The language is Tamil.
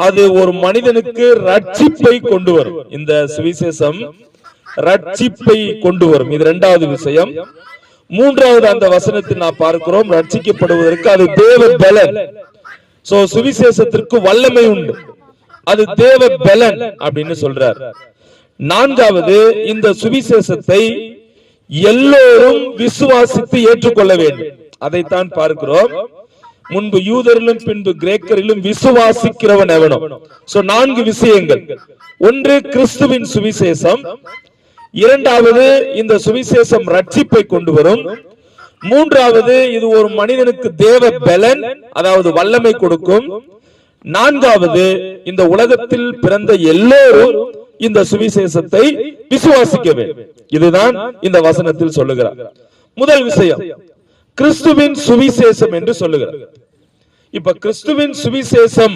அது ஒரு மனிதனுக்கு ரட்சிப்பை கொண்டு வரும். இந்த சுவிசேஷம் ரட்சிப்பை கொண்டு வரும். இது இரண்டாவது விஷயம். மூன்றாவது அந்த வசனத்தில் நாம் பார்க்கிறோம், ரட்சிக்கப்படுவதற்கு அது தேவ பலன். சோ சுவிசேஷத்திற்கு வல்லமை உண்டு, அது தேவ பலன் அப்படின்னு சொல்றார். நான்காவது, இந்த சுவிசேஷத்தை எல்லோரும் விசுவாசித்து ஏற்றுக்கொள்ள வேண்டும். அதைத்தான் பார்க்கிறோம். முன்பு யூதரிலும் பின்பு கிரேக்கரிலும் விசுவாசிக்கிறவன் எவனோ. சோ 4 விஷயங்கள். ஒன்று, கிறிஸ்துவின் சுவிசேஷம். இரண்டாவது, இந்த சுவிசேஷம் ரட்சிப்பை கொண்டு வரும். மூன்றாவது, இது ஒரு மனிதனுக்கு தேவ பலன், அதாவது வல்லமை கொடுக்கும். நான்காவது, இந்த உலகத்தில் பிறந்த எல்லோரும் இந்த சுவிசேஷத்தை விசுவாசிக்க வேண்டும். இதுதான் இந்த வசனத்தில் சொல்லுகிறார். முதல் விஷயம், கிறிஸ்துவின் சுவிசேஷம் என்று சொல்லுகிறார். இப்ப கிறிஸ்துவின் சுவிசேஷம்